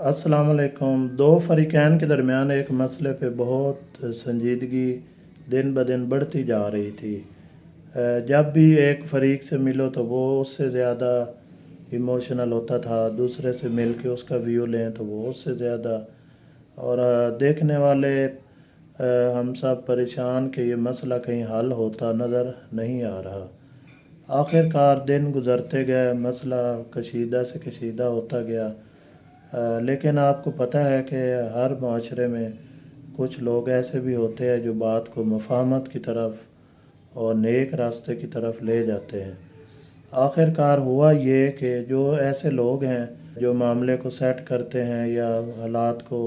अस्सलाम वालेकुम। दो फ़रीक़ैन के दरमियान एक मसले पे बहुत संजीदगी दिन ब दिन बढ़ती जा रही थी। जब भी एक फ़रीक से मिलो तो वो उससे ज़्यादा इमोशनल होता था, दूसरे से मिल के उसका व्यू लें तो वो उससे ज़्यादा। और देखने वाले हम सब परेशान कि ये मसला कहीं हल होता नज़र नहीं आ रहा। आखिरकार दिन गुज़रते गए, मसला कशीदा से कशीदा होता गया। लेकिन आपको पता है कि हर माशरे में कुछ लोग ऐसे भी होते हैं जो बात को मफ़ाहमत की तरफ और नेक रास्ते की तरफ ले जाते हैं। आखिरकार हुआ ये कि जो ऐसे लोग हैं जो मामले को सेट करते हैं या हालात को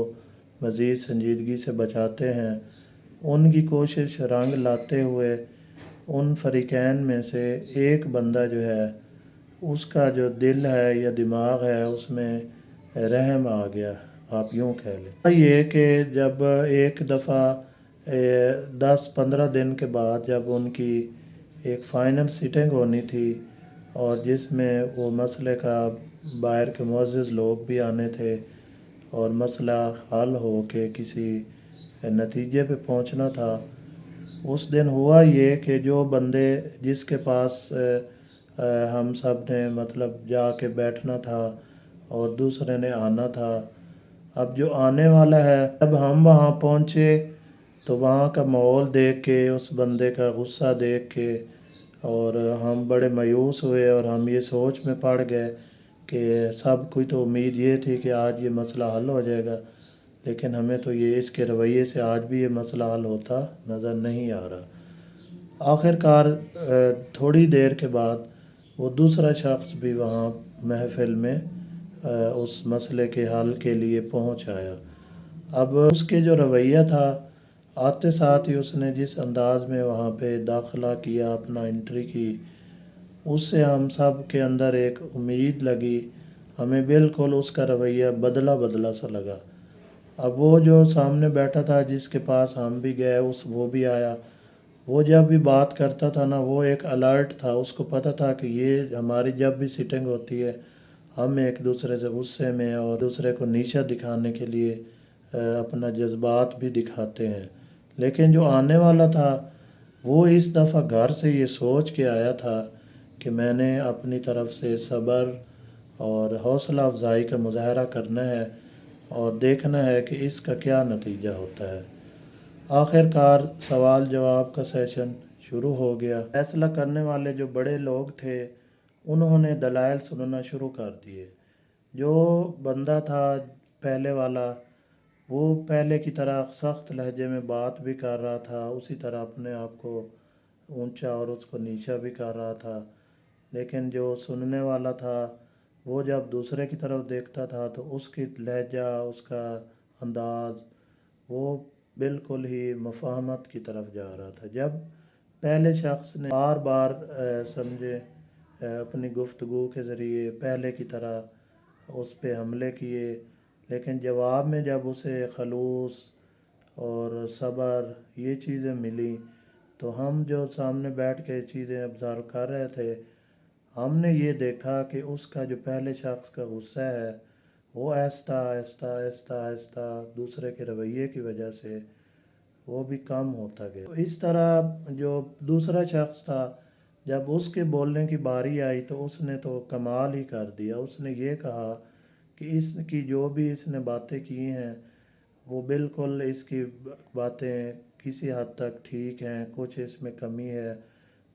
मज़ीद संजीदगी से बचाते हैं, उनकी कोशिश रंग लाते हुए उन फ़रीक़ैन में से एक बंदा जो है उसका जो दिल है या दिमाग है उसमें रहम आ गया, आप यूँ कह लें। ये कि जब एक दफ़ा 10-15 दिन के बाद जब उनकी एक फ़ाइनल सिटिंग होनी थी और जिसमें वो मसले का बाहर के मुअज़्ज़िज़ लोग भी आने थे और मसला हल हो के किसी नतीजे पे पहुंचना था। उस दिन हुआ ये कि जो बंदे जिसके पास हम सब ने मतलब जाके बैठना था और दूसरे ने आना था, अब जो आने वाला है, जब हम वहाँ पहुँचे तो वहाँ का माहौल देख के, उस बंदे का गुस्सा देख के और हम बड़े मायूस हुए और हम ये सोच में पड़ गए कि सब कोई तो उम्मीद ये थी कि आज ये मसला हल हो जाएगा, लेकिन हमें तो ये इसके रवैये से आज भी ये मसला हल होता नज़र नहीं आ रहा। आखिरकार थोड़ी देर के बाद वो दूसरा शख्स भी वहाँ महफ़िल में उस मसले के हल के लिए पहुँच आया। अब उसके जो रवैया था, आते साथ ही उसने जिस अंदाज़ में वहाँ पे दाखिला किया, अपना एंट्री की, उससे हम सब के अंदर एक उम्मीद लगी। हमें बिल्कुल उसका रवैया बदला बदला सा लगा। अब वो जो सामने बैठा था जिसके पास हम भी गए, वो भी आया। वो जब भी बात करता था ना, वो एक अलर्ट था, उसको पता था कि ये हमारी जब भी सिटिंग होती है हम एक दूसरे से गुस्से में और दूसरे को नीचा दिखाने के लिए अपना जज्बात भी दिखाते हैं। लेकिन जो आने वाला था वो इस दफ़ा घर से ये सोच के आया था कि मैंने अपनी तरफ से सब्र और हौसला अफजाई का मुजाहरा करना है और देखना है कि इसका क्या नतीजा होता है। आखिरकार सवाल जवाब का सेशन शुरू हो गया। फैसला करने वाले जो बड़े लोग थे उन्होंने दलाइल सुनना शुरू कर दिए। जो बंदा था पहले वाला, वो पहले की तरह सख्त लहजे में बात भी कर रहा था, उसी तरह अपने आप को ऊंचा और उसको नीचा भी कर रहा था। लेकिन जो सुनने वाला था वो जब दूसरे की तरफ देखता था तो उसकी लहजा, उसका अंदाज़ वो बिल्कुल ही मफ़ाहमत की तरफ जा रहा था। जब पहले शख्स ने बार बार समझे अपनी गुफ्तगू के ज़रिए पहले की तरह उस पे हमले किए, लेकिन जवाब में जब उसे खलूस और सब्र ये चीज़ें मिली तो हम जो सामने बैठ के चीज़ें ऑब्ज़र्व कर रहे थे, हमने ये देखा कि उसका जो पहले शख्स का गुस्सा है वो आहिस्ता आहिस्ता आहिस्ता आहिस्ता दूसरे के रवैये की वजह से वो भी कम होता गया। तो इस तरह जो दूसरा शख्स था, जब उसके बोलने की बारी आई तो उसने तो कमाल ही कर दिया। उसने ये कहा कि इसकी जो भी इसने बातें की हैं वो बिल्कुल इसकी बातें किसी हद तक ठीक हैं, कुछ इसमें कमी है,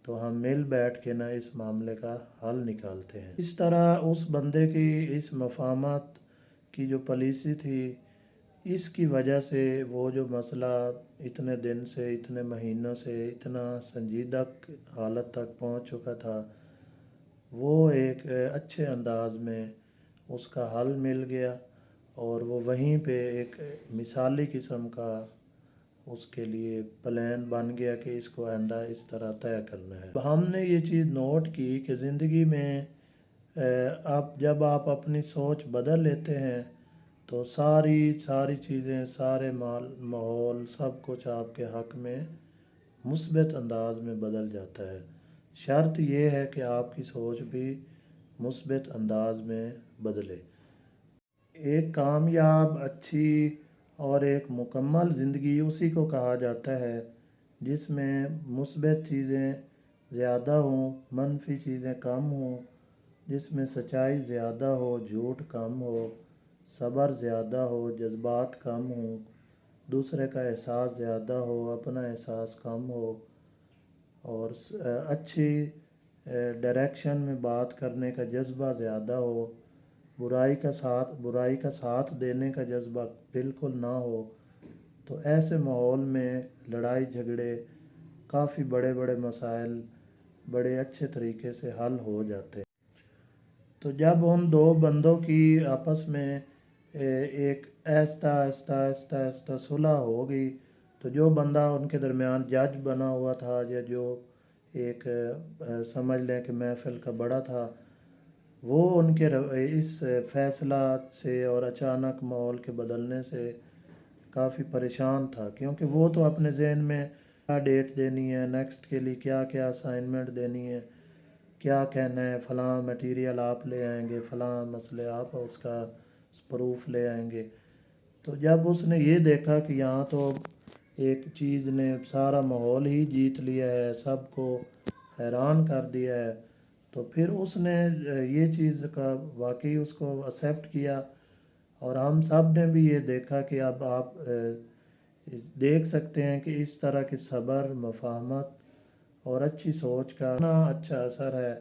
तो हम मिल बैठ के ना इस मामले का हल निकालते हैं। इस तरह उस बंदे की इस मफाहमत की जो पॉलिसी थी, इसकी वजह से वो जो मसला इतने दिन से, इतने महीनों से इतना संजीदा हालत तक पहुंच चुका था, वो एक अच्छे अंदाज में उसका हल मिल गया और वो वहीं पे एक मिसाली किस्म का उसके लिए प्लान बन गया कि इसको आइंदा इस तरह तय करना है। तो हमने ये चीज़ नोट की कि ज़िंदगी में आप जब आप अपनी सोच बदल लेते हैं तो सारी सारी चीज़ें, सारे माहौल सब कुछ आपके हक़ में मुस्बत अंदाज में बदल जाता है। शर्त ये है कि आपकी सोच भी मुस्बत अंदाज में बदले। ایک کامیاب، اچھی اور ایک مکمل زندگی اسی کو کہا جاتا ہے جس میں مثبت چیزیں زیادہ ہوں، منفی چیزیں کم ہوں، جس میں سچائی زیادہ ہو، جھوٹ کم ہو، صبر زیادہ ہو، جذبات کم ہوں، دوسرے کا احساس زیادہ ہو، اپنا احساس کم ہو، اور اچھی ڈائریکشن میں بات کرنے کا جذبہ زیادہ ہو، برائی کا ساتھ دینے کا جذبہ بالکل نہ ہو، تو ایسے ماحول میں لڑائی جھگڑے، کافی بڑے بڑے مسائل بڑے اچھے طریقے سے حل ہو جاتے ہیں۔ تو جب ان دو بندوں کی آپس میں ایک آہستہ آہستہ آہستہ آہستہ صلح ہو گئی، تو جو بندہ ان کے درمیان جج بنا ہوا تھا یا جو ایک سمجھ لیں کہ محفل کا بڑا تھا، وہ ان کے اس فیصلہ سے اور اچانک ماحول کے بدلنے سے کافی پریشان تھا، کیونکہ وہ تو اپنے ذہن میں کیا ڈیٹ دینی ہے، نیکسٹ کے لیے کیا کیا اسائنمنٹ دینی ہے، کیا کہنا ہے، فلاں میٹیریل آپ لے آئیں گے، فلاں مسئلے آپ اس کا پروف لے آئیں گے۔ تو جب اس نے یہ دیکھا کہ یہاں تو ایک چیز نے سارا ماحول ہی جیت لیا ہے، سب کو حیران کر دیا ہے، تو پھر اس نے یہ چیز کا واقعی اس کو ایکسیپٹ کیا، اور ہم سب نے بھی یہ دیکھا کہ اب آپ دیکھ سکتے ہیں کہ اس طرح کی صبر، مفاہمت اور اچھی سوچ کا اتنا اچھا اثر ہے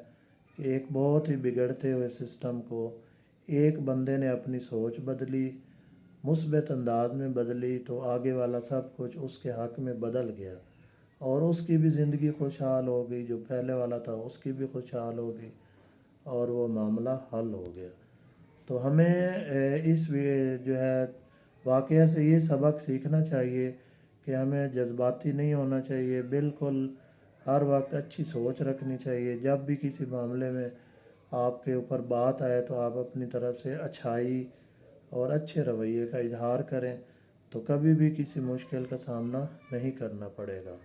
کہ ایک بہت ہی بگڑتے ہوئے سسٹم کو ایک بندے نے اپنی سوچ بدلی، مثبت انداز میں بدلی، تو آگے والا سب کچھ اس کے حق میں بدل گیا، اور اس کی بھی زندگی خوشحال ہو گئی، جو پہلے والا تھا اس کی بھی خوشحال ہو گئی، اور وہ معاملہ حل ہو گیا۔ تو ہمیں اس جو ہے واقعہ سے یہ سبق سیکھنا چاہیے کہ ہمیں جذباتی نہیں ہونا چاہیے، بالکل ہر وقت اچھی سوچ رکھنی چاہیے۔ جب بھی کسی معاملے میں آپ کے اوپر بات آئے تو آپ اپنی طرف سے اچھائی اور اچھے رویے کا اظہار کریں، تو کبھی بھی کسی مشکل کا سامنا نہیں کرنا پڑے گا۔